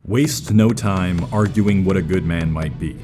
Waste no time arguing what a good man might be.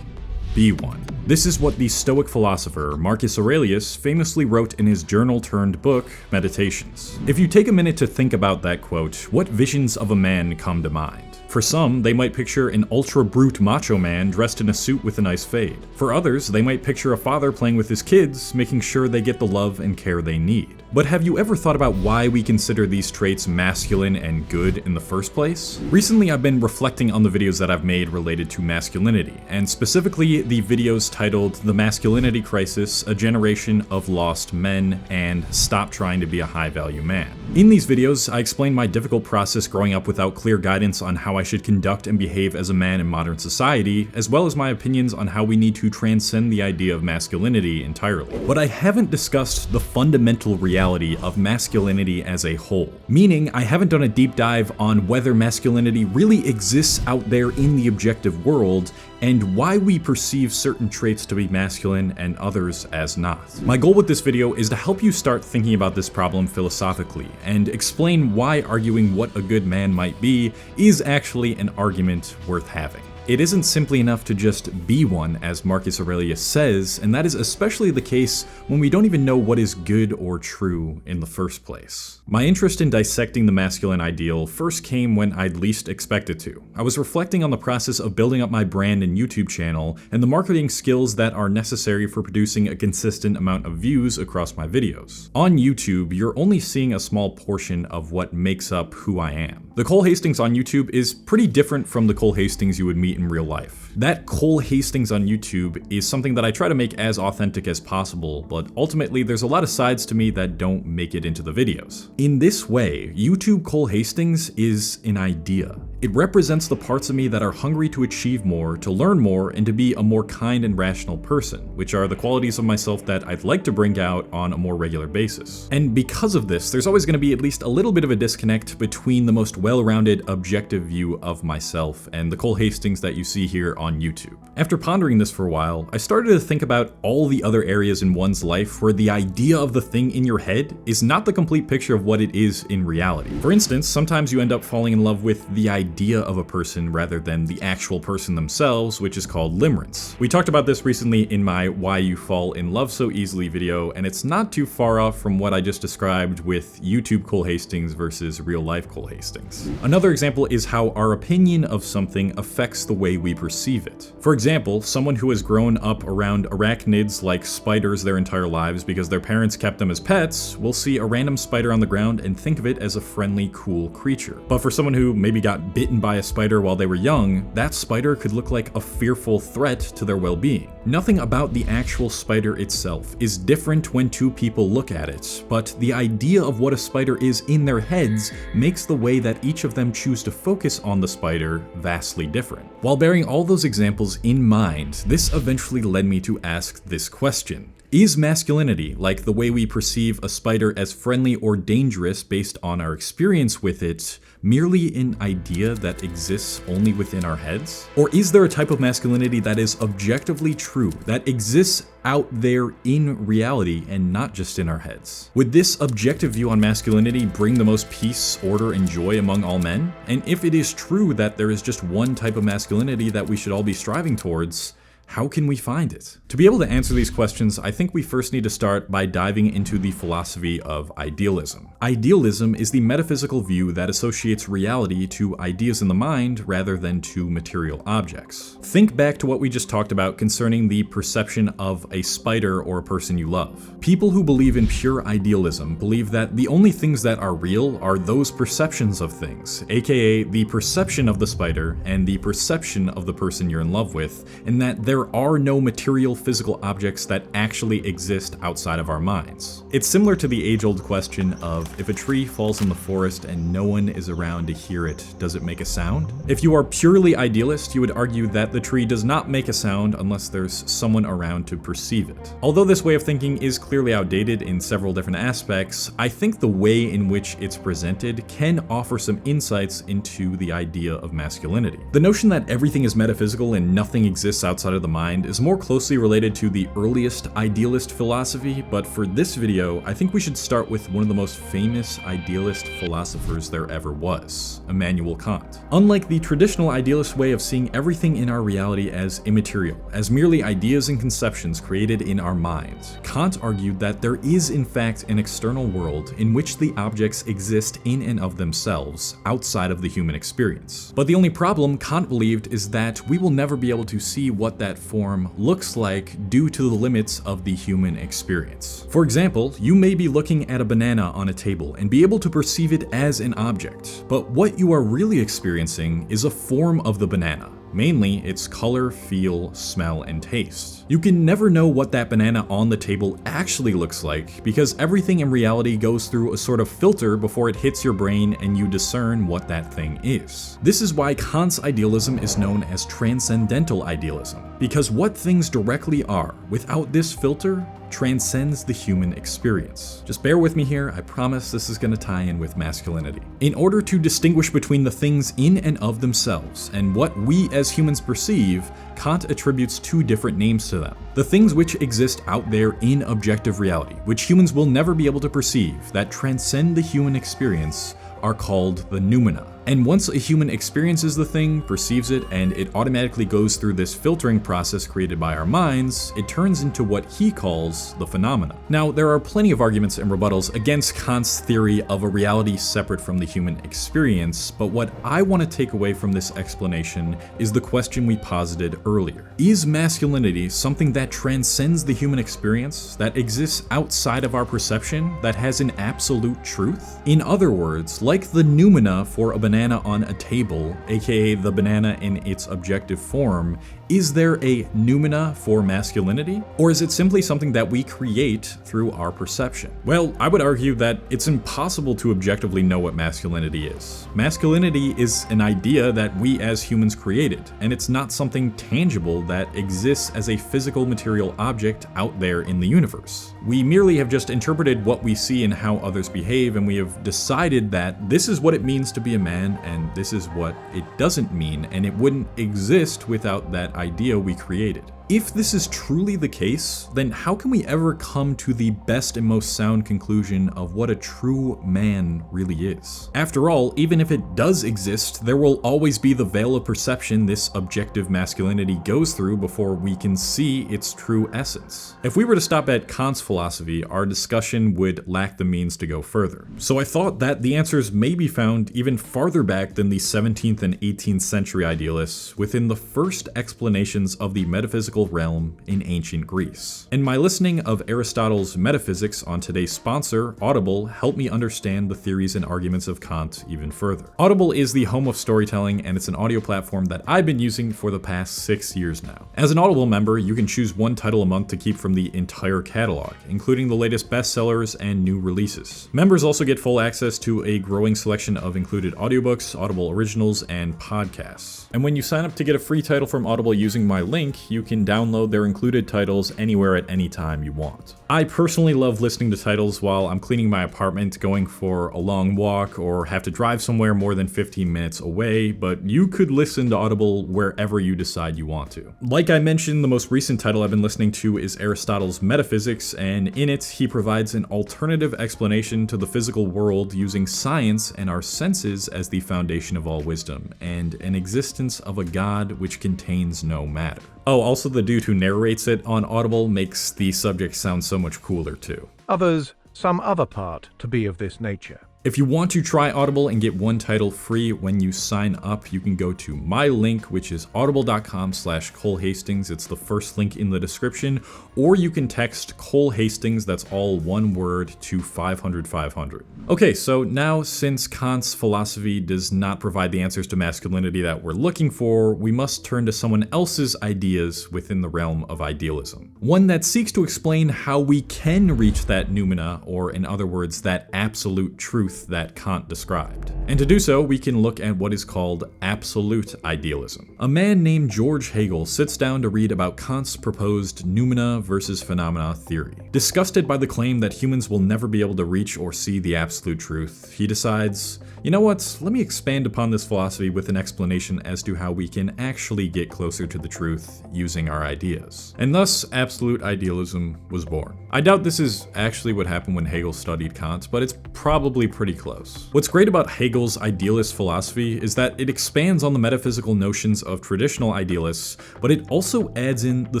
Be one. This is what the Stoic philosopher Marcus Aurelius famously wrote in his journal-turned-book, Meditations. If you take a minute to think about that quote, what visions of a man come to mind? For some, they might picture an ultra-brute macho man dressed in a suit with a nice fade. For others, they might picture a father playing with his kids, making sure they get the love and care they need. But have you ever thought about why we consider these traits masculine and good in the first place? Recently, I've been reflecting on the videos that I've made related to masculinity, and specifically the videos titled The Masculinity Crisis, A Generation of Lost Men, and Stop Trying to Be a High-Value Man. In these videos, I explain my difficult process growing up without clear guidance on how I should conduct and behave as a man in modern society, as well as my opinions on how we need to transcend the idea of masculinity entirely. But I haven't discussed the fundamental reality of masculinity as a whole, meaning I haven't done a deep dive on whether masculinity really exists out there in the objective world, and why we perceive certain traits to be masculine and others as not. My goal with this video is to help you start thinking about this problem philosophically, and explain why arguing what a good man might be is actually an argument worth having. It isn't simply enough to just be one, as Marcus Aurelius says, and that is especially the case when we don't even know what is good or true in the first place. My interest in dissecting the masculine ideal first came when I'd least expected to. I was reflecting on the process of building up my brand and YouTube channel, and the marketing skills that are necessary for producing a consistent amount of views across my videos. On YouTube, you're only seeing a small portion of what makes up who I am. The Cole Hastings on YouTube is pretty different from the Cole Hastings you would meet in real life. That Cole Hastings on YouTube is something that I try to make as authentic as possible, but ultimately there's a lot of sides to me that don't make it into the videos. In this way, YouTube Cole Hastings is an idea. It represents the parts of me that are hungry to achieve more, to learn more, and to be a more kind and rational person, which are the qualities of myself that I'd like to bring out on a more regular basis. And because of this, there's always going to be at least a little bit of a disconnect between the most well-rounded, objective view of myself and the Cole Hastings that you see here on YouTube. After pondering this for a while, I started to think about all the other areas in one's life where the idea of the thing in your head is not the complete picture of what it is in reality. For instance, sometimes you end up falling in love with the idea of a person rather than the actual person themselves, which is called limerence. We talked about this recently in my Why You Fall in Love So Easily video, and it's not too far off from what I just described with YouTube Cole Hastings versus real life Cole Hastings. Another example is how our opinion of something affects the way we perceive it. For example, someone who has grown up around arachnids like spiders their entire lives because their parents kept them as pets will see a random spider on the ground and think of it as a friendly, cool creature. But for someone who maybe got bitten by a spider while they were young, that spider could look like a fearful threat to their well-being. Nothing about the actual spider itself is different when two people look at it, but the idea of what a spider is in their heads makes the way that each of them choose to focus on the spider vastly different. While bearing all those examples in mind, this eventually led me to ask this question. Is masculinity, like the way we perceive a spider as friendly or dangerous based on our experience with it, merely an idea that exists only within our heads? Or is there a type of masculinity that is objectively true, that exists out there in reality and not just in our heads? Would this objective view on masculinity bring the most peace, order, and joy among all men? And if it is true that there is just one type of masculinity that we should all be striving towards, how can we find it? To be able to answer these questions, I think we first need to start by diving into the philosophy of idealism. Idealism is the metaphysical view that associates reality to ideas in the mind rather than to material objects. Think back to what we just talked about concerning the perception of a spider or a person you love. People who believe in pure idealism believe that the only things that are real are those perceptions of things, aka the perception of the spider and the perception of the person you're in love with, and that there are no material physical objects that actually exist outside of our minds. It's similar to the age-old question of, if a tree falls in the forest and no one is around to hear it, does it make a sound? If you are purely idealist, you would argue that the tree does not make a sound unless there's someone around to perceive it. Although this way of thinking is clearly outdated in several different aspects, I think the way in which it's presented can offer some insights into the idea of masculinity. The notion that everything is metaphysical and nothing exists outside of the mind is more closely related to the earliest idealist philosophy, but for this video, I think we should start with one of the most famous idealist philosophers there ever was, Immanuel Kant. Unlike the traditional idealist way of seeing everything in our reality as immaterial, as merely ideas and conceptions created in our minds, Kant argued that there is in fact an external world in which the objects exist in and of themselves, outside of the human experience. But the only problem, Kant believed, is that we will never be able to see what that form looks like due to the limits of the human experience. For example, you may be looking at a banana on a table and be able to perceive it as an object, but what you are really experiencing is a form of the banana. Mainly, its color, feel, smell, and taste. You can never know what that banana on the table actually looks like because everything in reality goes through a sort of filter before it hits your brain and you discern what that thing is. This is why Kant's idealism is known as Transcendental Idealism, because what things directly are, without this filter, transcends the human experience. Just bear with me here, I promise this is going to tie in with masculinity. In order to distinguish between the things in and of themselves and what we as humans perceive, Kant attributes two different names to them. The things which exist out there in objective reality, which humans will never be able to perceive, that transcend the human experience, are called the noumena. And once a human experiences the thing, perceives it, and it automatically goes through this filtering process created by our minds, it turns into what he calls the phenomena. Now, there are plenty of arguments and rebuttals against Kant's theory of a reality separate from the human experience, but what I want to take away from this explanation is the question we posited earlier. Is masculinity something that transcends the human experience, that exists outside of our perception, that has an absolute truth? In other words, like the noumena for a banana on a table, aka the banana in its objective form, is there a noumena for masculinity? Or is it simply something that we create through our perception? Well, I would argue that it's impossible to objectively know what masculinity is. Masculinity is an idea that we as humans created, and it's not something tangible that exists as a physical material object out there in the universe. We merely have just interpreted what we see and how others behave, and we have decided that this is what it means to be a man, and this is what it doesn't mean, and it wouldn't exist without that idea we created. If this is truly the case, then how can we ever come to the best and most sound conclusion of what a true man really is? After all, even if it does exist, there will always be the veil of perception this objective masculinity goes through before we can see its true essence. If we were to stop at Kant's philosophy, our discussion would lack the means to go further. So I thought that the answers may be found even farther back than the 17th and 18th century idealists, within the first explanations of the metaphysical realm in ancient Greece. And my listening of Aristotle's Metaphysics on today's sponsor, Audible, helped me understand the theories and arguments of Kant even further. Audible is the home of storytelling, and it's an audio platform that I've been using for the past 6 years now. As an Audible member, you can choose one title a month to keep from the entire catalog, including the latest bestsellers and new releases. Members also get full access to a growing selection of included audiobooks, Audible originals, and podcasts. And when you sign up to get a free title from Audible using my link, you can download their included titles anywhere at any time you want. I personally love listening to titles while I'm cleaning my apartment, going for a long walk, or have to drive somewhere more than 15 minutes away, but you could listen to Audible wherever you decide you want to. Like I mentioned, the most recent title I've been listening to is Aristotle's Metaphysics, and in it, he provides an alternative explanation to the physical world using science and our senses as the foundation of all wisdom, and an existence of a God which contains no matter. Oh, also the dude who narrates it on Audible makes the subject sound so much cooler too. Others, some other part to be of this nature. If you want to try Audible and get one title free when you sign up, you can go to my link, which is audible.com/colehastings. It's the first link in the description, or you can text Cole Hastings, that's all one word, to 500-500. Okay, so now since Kant's philosophy does not provide the answers to masculinity that we're looking for, we must turn to someone else's ideas within the realm of idealism. One that seeks to explain how we can reach that noumena, or in other words, that absolute truth truth that Kant described. And to do so, we can look at what is called absolute idealism. A man named George Hegel sits down to read about Kant's proposed noumena versus phenomena theory. Disgusted by the claim that humans will never be able to reach or see the absolute truth, he decides, you know what, let me expand upon this philosophy with an explanation as to how we can actually get closer to the truth using our ideas. And thus, absolute idealism was born. I doubt this is actually what happened when Hegel studied Kant, but it's probably pretty close. What's great about Hegel's idealist philosophy is that it expands on the metaphysical notions of traditional idealists, but it also adds in the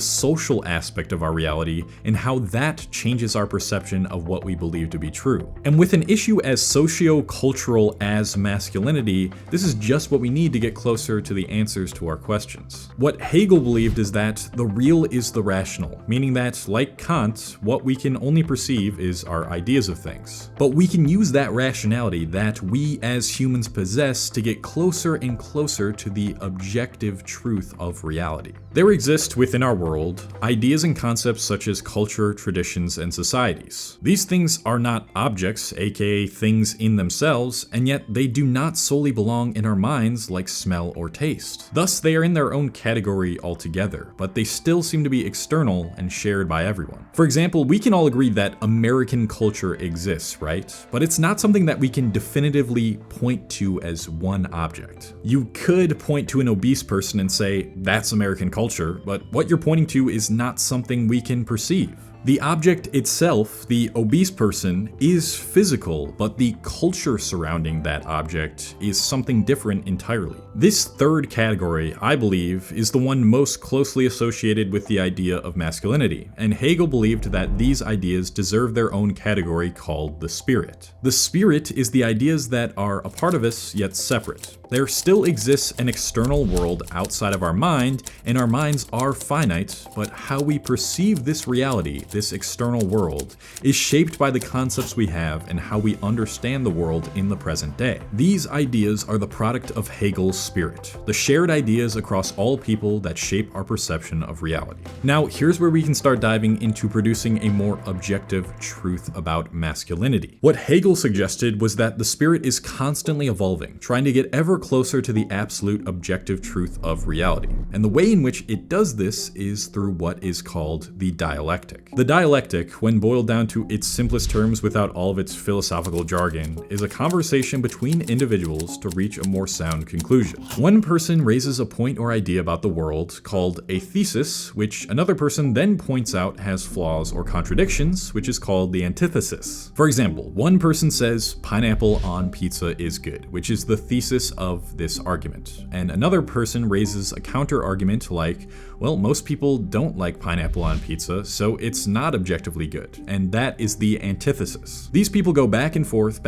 social aspect of our reality and how that changes our perception of what we believe to be true. And with an issue as socio-cultural as masculinity, this is just what we need to get closer to the answers to our questions. What Hegel believed is that the real is the rational, meaning that, like Kant, what we can only perceive is our ideas of things. But we can use that rationality that we as humans possess to get closer and closer to the objective truth of reality. There exist within our world ideas and concepts such as culture, traditions, and societies. These things are not objects, aka things in themselves, and yet they do not solely belong in our minds like smell or taste. Thus, they are in their own category altogether, but they still seem to be external and shared by everyone. For example, we can all agree that American culture exists, right? But it's not something that we can definitively point to as one object. You could point to an obese person and say, that's American culture, but what you're pointing to is not something we can perceive. The object itself, the obese person, is physical, but the culture surrounding that object is something different entirely. This third category, I believe, is the one most closely associated with the idea of masculinity, and Hegel believed that these ideas deserve their own category called the spirit. The spirit is the ideas that are a part of us yet separate. There still exists an external world outside of our mind, and our minds are finite, but how we perceive this reality, this external world, is shaped by the concepts we have and how we understand the world in the present day. These ideas are the product of Hegel's spirit, the shared ideas across all people that shape our perception of reality. Now, here's where we can start diving into producing a more objective truth about masculinity. What Hegel suggested was that the spirit is constantly evolving, trying to get ever closer to the absolute objective truth of reality. And the way in which it does this is through what is called the dialectic. The dialectic, when boiled down to its simplest terms without all of its philosophical jargon, is a conversation between individuals to reach a more sound conclusion. One person raises a point or idea about the world called a thesis, which another person then points out has flaws or contradictions, which is called the antithesis. For example, one person says pineapple on pizza is good, which is the thesis of this argument, and another person raises a counter argument like, well, most people don't like pineapple on pizza, so it's not objectively good, and that is the antithesis. These people go back and forth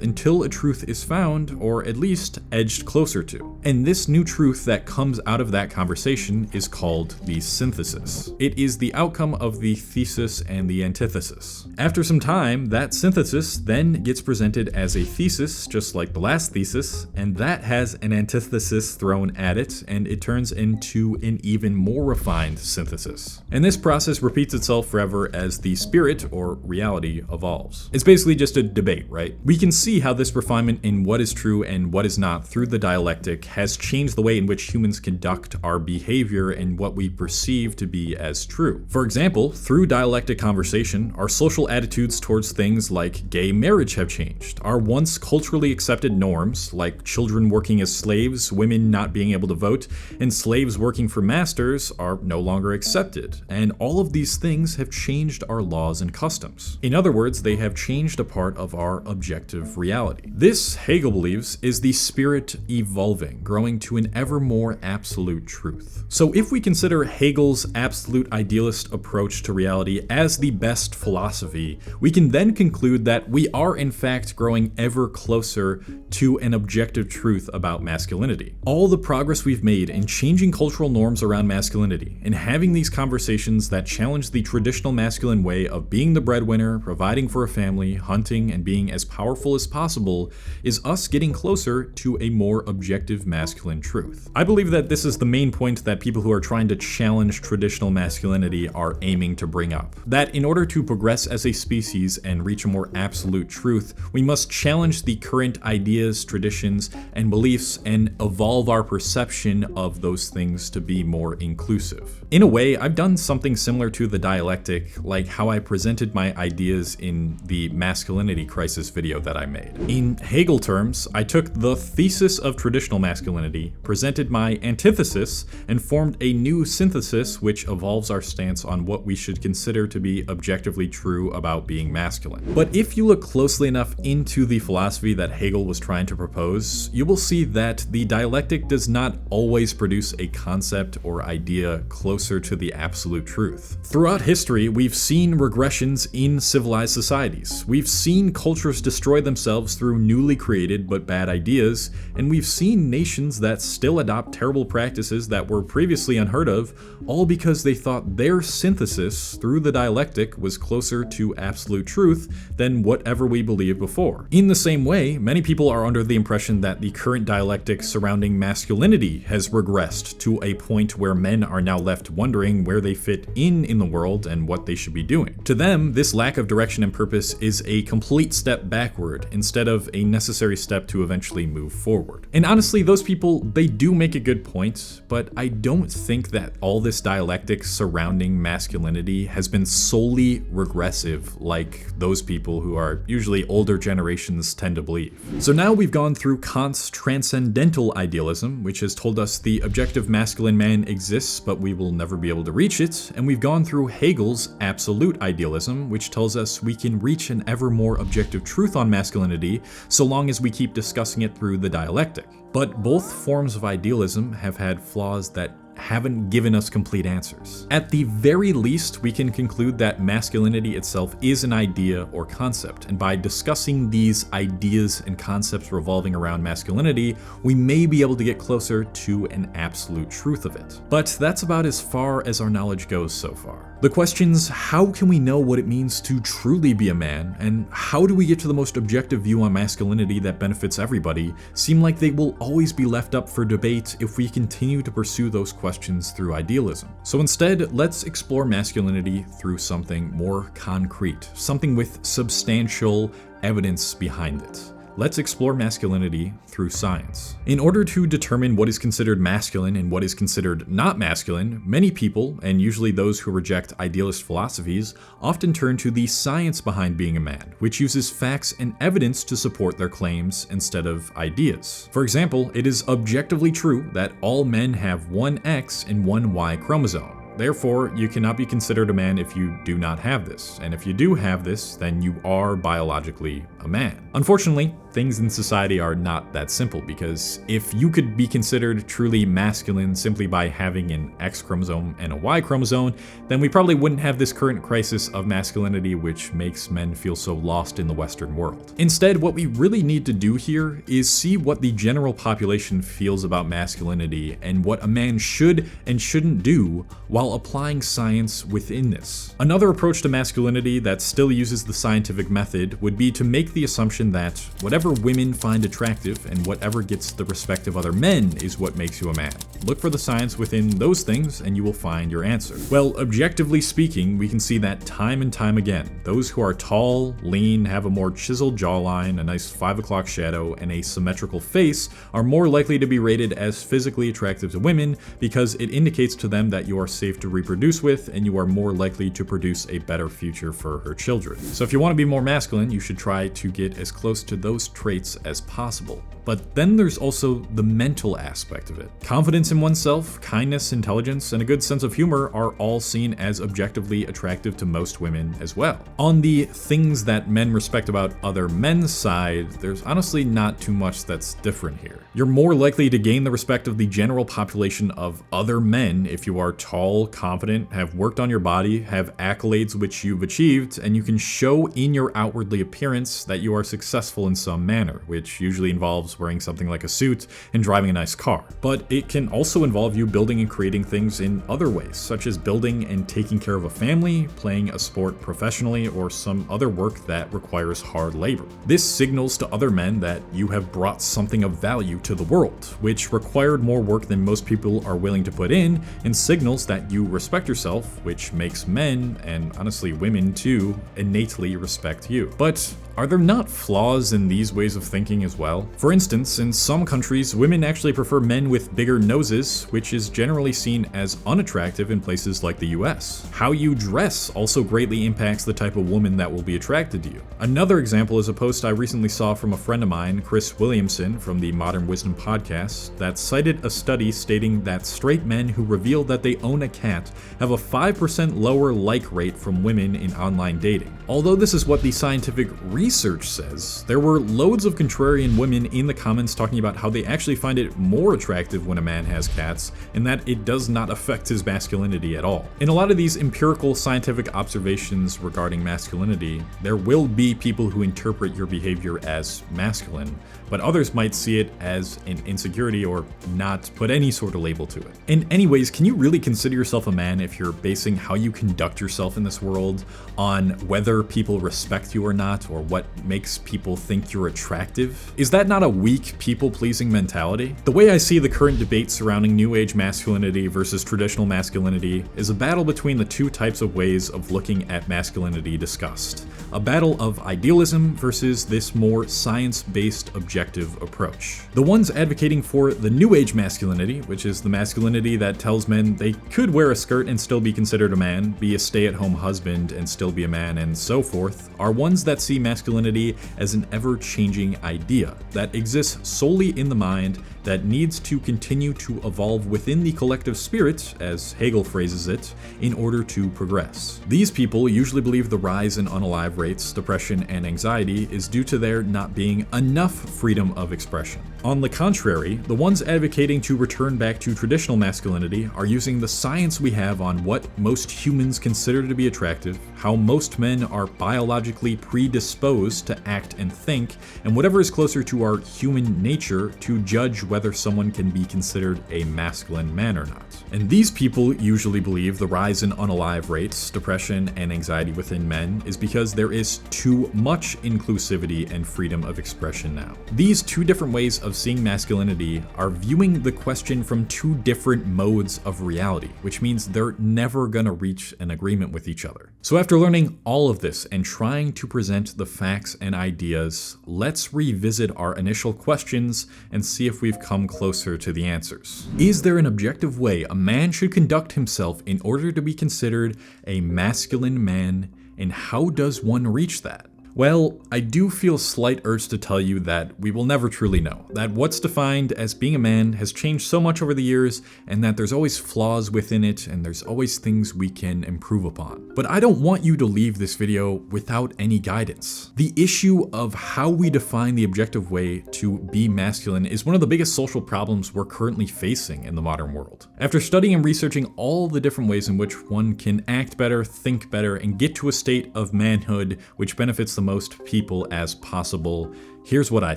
until a truth is found, or at least edged closer to. And this new truth that comes out of that conversation is called the synthesis. It is the outcome of the thesis and the antithesis. After some time, that synthesis then gets presented as a thesis, just like the last thesis, and that has an antithesis thrown at it, and it turns into an even more refined synthesis. And this process repeats itself forever as the spirit, or reality, evolves. It's basically just a debate, right? We can see how this refinement in what is true and what is not through the dialectic has changed the way in which humans conduct our behavior and what we perceive to be as true. For example, through dialectic conversation, our social attitudes towards things like gay marriage have changed. Our once culturally accepted norms, like children working as slaves, women not being able to vote, and slaves working for masters, are no longer accepted. And all of these things have changed our laws and customs. In other words, they have changed a part of our objective reality. This, Hegel believes, is the spirit evolving, growing to an ever more absolute truth. So if we consider Hegel's absolute idealist approach to reality as the best philosophy, we can then conclude that we are in fact growing ever closer to an objective truth about masculinity. All the progress we've made in changing cultural norms around masculinity and having these conversations that challenge the traditional masculine way of being the breadwinner, providing for a family, hunting, and being as powerful as possible is us getting closer to a more objective masculine truth. I believe that this is the main point that people who are trying to challenge traditional masculinity are aiming to bring up. That in order to progress as a species and reach a more absolute truth, we must challenge the current ideas, traditions, and beliefs and evolve our perception of those things to be more inclusive. In a way, I've done something similar to the dialectic, like how I presented my ideas in the masculinity crisis video that I made. In Hegel terms, I took the thesis of traditional masculinity, presented my antithesis, and formed a new synthesis which evolves our stance on what we should consider to be objectively true about being masculine. But if you look closely enough into the philosophy that Hegel was trying to propose, you will see that the dialectic does not always produce a concept or idea closer to the absolute truth. Throughout history, we've seen regressions in civilized societies. We've seen cultures destroy themselves through newly created but bad ideas, and we've seen nations that still adopt terrible practices that were previously unheard of, all because they thought their synthesis through the dialectic was closer to absolute truth than whatever we believed before. In the same way, many people are under the impression that the current dialectic surrounding masculinity has regressed to a point where men are now left wondering where they fit in the world and what they should be doing. To them, this lack of direction and purpose is a complete step backward instead of a necessary step to eventually move forward. And honestly, those people, they do make a good point, but I don't think that all this dialectic surrounding masculinity has been solely regressive like those people who are usually older generations tend to believe. So now we've gone through Kant's Transcendental Idealism, which has told us the objective masculine man exists, but we will never be able to reach it, and we've gone through Hegel's Absolute Idealism, which tells us we can reach an ever more objective truth on masculinity so long as we keep discussing it through the dialectic. But both forms of idealism have had flaws that haven't given us complete answers. At the very least, we can conclude that masculinity itself is an idea or concept, and by discussing these ideas and concepts revolving around masculinity, we may be able to get closer to an absolute truth of it. But that's about as far as our knowledge goes so far. The questions, how can we know what it means to truly be a man, and how do we get to the most objective view on masculinity that benefits everybody, seem like they will always be left up for debate if we continue to pursue those questions through idealism. So instead, let's explore masculinity through something more concrete, something with substantial evidence behind it. Let's explore masculinity through science. In order to determine what is considered masculine and what is considered not masculine, many people, and usually those who reject idealist philosophies, often turn to the science behind being a man, which uses facts and evidence to support their claims instead of ideas. For example, it is objectively true that all men have one X and one Y chromosome. Therefore, you cannot be considered a man if you do not have this, and if you do have this, then you are biologically a man. Unfortunately, things in society are not that simple, because if you could be considered truly masculine simply by having an X chromosome and a Y chromosome, then we probably wouldn't have this current crisis of masculinity which makes men feel so lost in the Western world. Instead, what we really need to do here is see what the general population feels about masculinity and what a man should and shouldn't do while applying science within this. Another approach to masculinity that still uses the scientific method would be to make the assumption that whatever women find attractive and whatever gets the respect of other men is what makes you a man. Look for the science within those things and you will find your answer. Well, objectively speaking, we can see that time and time again, those who are tall, lean, have a more chiseled jawline, a nice 5 o'clock shadow, and a symmetrical face are more likely to be rated as physically attractive to women because it indicates to them that you are safe to reproduce with and you are more likely to produce a better future for her children. So if you want to be more masculine, you should try to get as close to those traits as possible. But then there's also the mental aspect of it. Confidence in oneself, kindness, intelligence, and a good sense of humor are all seen as objectively attractive to most women as well. On the things that men respect about other men's side, there's honestly not too much that's different here. You're more likely to gain the respect of the general population of other men if you are tall, confident, have worked on your body, have accolades which you've achieved, and you can show in your outwardly appearance that you are successful in some some manner, which usually involves wearing something like a suit and driving a nice car. But it can also involve you building and creating things in other ways, such as building and taking care of a family, playing a sport professionally, or some other work that requires hard labor. This signals to other men that you have brought something of value to the world, which required more work than most people are willing to put in, and signals that you respect yourself, which makes men, and honestly women too, innately respect you. But are there not flaws in these ways of thinking as well? For instance, in some countries, women actually prefer men with bigger noses, which is generally seen as unattractive in places like the US. How you dress also greatly impacts the type of woman that will be attracted to you. Another example is a post I recently saw from a friend of mine, Chris Williamson from the Modern Wisdom podcast, that cited a study stating that straight men who reveal that they own a cat have a 5% lower like rate from women in online dating. Although this is what the scientific research says, there were loads of contrarian women in the comments talking about how they actually find it more attractive when a man has cats, and that it does not affect his masculinity at all. In a lot of these empirical scientific observations regarding masculinity, there will be people who interpret your behavior as masculine, but others might see it as an insecurity or not put any sort of label to it. And anyways, can you really consider yourself a man if you're basing how you conduct yourself in this world on whether people respect you or not, or what makes people think you're attractive? Is that not a weak, people-pleasing mentality? The way I see the current debate surrounding New Age masculinity versus traditional masculinity is a battle between the two types of ways of looking at masculinity discussed. A battle of idealism versus this more science-based objective approach. The ones advocating for the New Age masculinity, which is the masculinity that tells men they could wear a skirt and still be considered a man, be a stay-at-home husband and still be a man, and so forth, are ones that see masculinity as an ever-changing idea that exists solely in the mind, that needs to continue to evolve within the collective spirit, as Hegel phrases it, in order to progress. These people usually believe the rise in unalive rates, depression, and anxiety is due to there not being enough freedom of expression. On the contrary, the ones advocating to return back to traditional masculinity are using the science we have on what most humans consider to be attractive, how most men are biologically predisposed to act and think, and whatever is closer to our human nature to judge whether someone can be considered a masculine man or not. And these people usually believe the rise in unalive rates, depression, and anxiety within men is because there is too much inclusivity and freedom of expression now. These two different ways of seeing masculinity are viewing the question from two different modes of reality, which means they're never gonna reach an agreement with each other. So after learning all of this and trying to present the facts and ideas, let's revisit our initial questions and see if we've come closer to the answers. Is there an objective way a man should conduct himself in order to be considered a masculine man, and how does one reach that? Well, I do feel slight urge to tell you that we will never truly know, that what's defined as being a man has changed so much over the years, and that there's always flaws within it, and there's always things we can improve upon. But I don't want you to leave this video without any guidance. The issue of how we define the objective way to be masculine is one of the biggest social problems we're currently facing in the modern world. After studying and researching all the different ways in which one can act better, think better, and get to a state of manhood which benefits the most people as possible, here's what I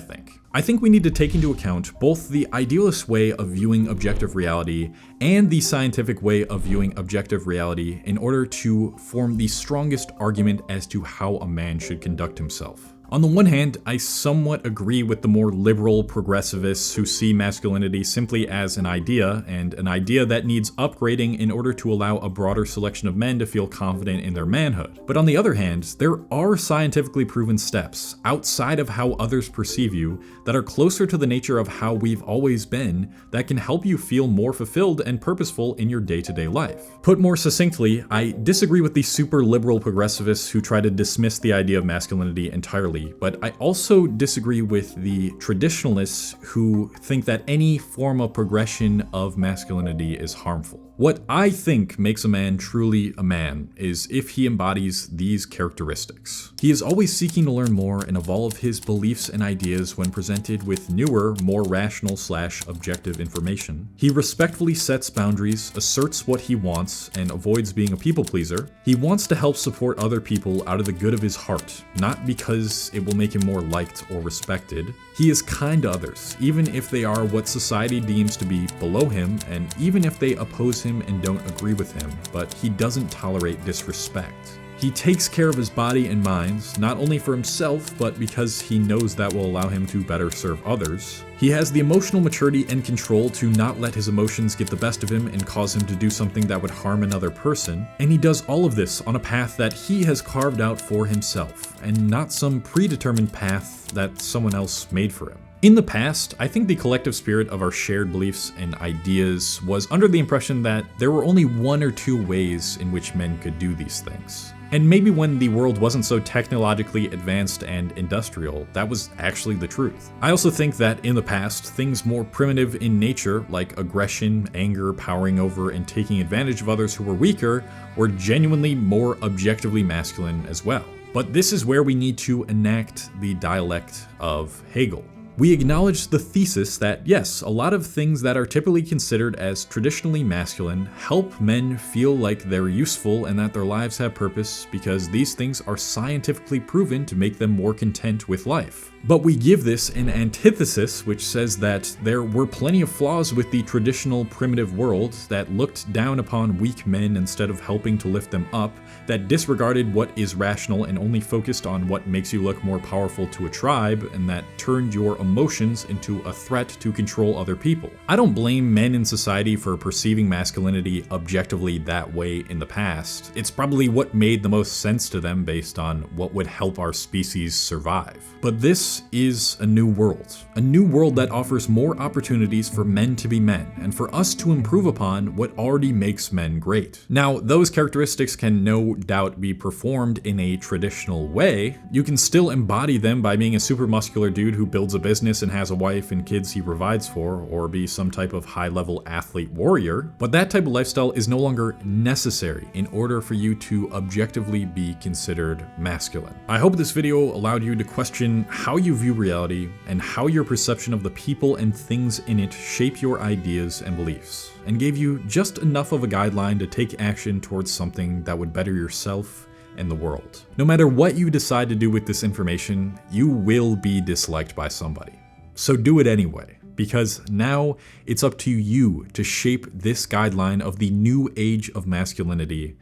think. I think we need to take into account both the idealist way of viewing objective reality and the scientific way of viewing objective reality in order to form the strongest argument as to how a man should conduct himself. On the one hand, I somewhat agree with the more liberal progressivists who see masculinity simply as an idea, and an idea that needs upgrading in order to allow a broader selection of men to feel confident in their manhood. But on the other hand, there are scientifically proven steps outside of how others perceive you that are closer to the nature of how we've always been that can help you feel more fulfilled and purposeful in your day-to-day life. Put more succinctly, I disagree with the super liberal progressivists who try to dismiss the idea of masculinity entirely, but I also disagree with the traditionalists who think that any form of progression of masculinity is harmful. What I think makes a man truly a man is if he embodies these characteristics. He is always seeking to learn more and evolve his beliefs and ideas when presented with newer, more rational/objective information. He respectfully sets boundaries, asserts what he wants, and avoids being a people pleaser. He wants to help support other people out of the good of his heart, not because because it will make him more liked or respected. He is kind to others, even if they are what society deems to be below him, and even if they oppose him and don't agree with him, but he doesn't tolerate disrespect. He takes care of his body and mind, not only for himself, but because he knows that will allow him to better serve others. He has the emotional maturity and control to not let his emotions get the best of him and cause him to do something that would harm another person. And he does all of this on a path that he has carved out for himself, and not some predetermined path that someone else made for him. In the past, I think the collective spirit of our shared beliefs and ideas was under the impression that there were only one or two ways in which men could do these things. And maybe when the world wasn't so technologically advanced and industrial, that was actually the truth. I also think that in the past, things more primitive in nature, like aggression, anger, powering over, and taking advantage of others who were weaker, were genuinely more objectively masculine as well. But this is where we need to enact the dialect of Hegel. We acknowledge the thesis that, yes, a lot of things that are typically considered as traditionally masculine help men feel like they're useful and that their lives have purpose because these things are scientifically proven to make them more content with life. But we give this an antithesis which says that there were plenty of flaws with the traditional primitive world that looked down upon weak men instead of helping to lift them up, that disregarded what is rational and only focused on what makes you look more powerful to a tribe, and that turned your emotions into a threat to control other people. I don't blame men in society for perceiving masculinity objectively that way in the past. It's probably what made the most sense to them based on what would help our species survive. But this is a new world that offers more opportunities for men to be men, and for us to improve upon what already makes men great. Now, those characteristics can no doubt be performed in a traditional way. You can still embody them by being a super muscular dude who builds a business and has a wife and kids he provides for, or be some type of high-level athlete warrior, but that type of lifestyle is no longer necessary in order for you to objectively be considered masculine. I hope this video allowed you to question how you view reality and how your perception of the people and things in it shape your ideas and beliefs, and gave you just enough of a guideline to take action towards something that would better yourself and the world. No matter what you decide to do with this information, you will be disliked by somebody. So do it anyway, because now it's up to you to shape this guideline of the new age of masculinity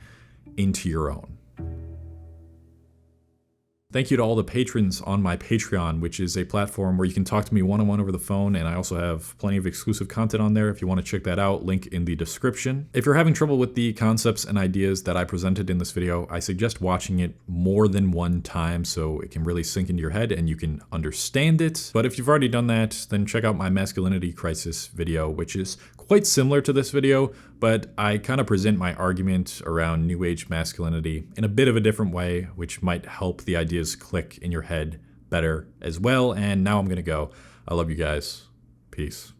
into your own. Thank you to all the patrons on my Patreon, which is a platform where you can talk to me one-on-one over the phone, and I also have plenty of exclusive content on there if you want to check that out, link in the description. If you're having trouble with the concepts and ideas that I presented in this video, I suggest watching it more than one time so it can really sink into your head and you can understand it. But if you've already done that, then check out my masculinity crisis video, which is quite similar to this video, but I kind of present my argument around New Age masculinity in a bit of a different way, which might help the ideas click in your head better as well. And now I'm gonna go. I love you guys. Peace.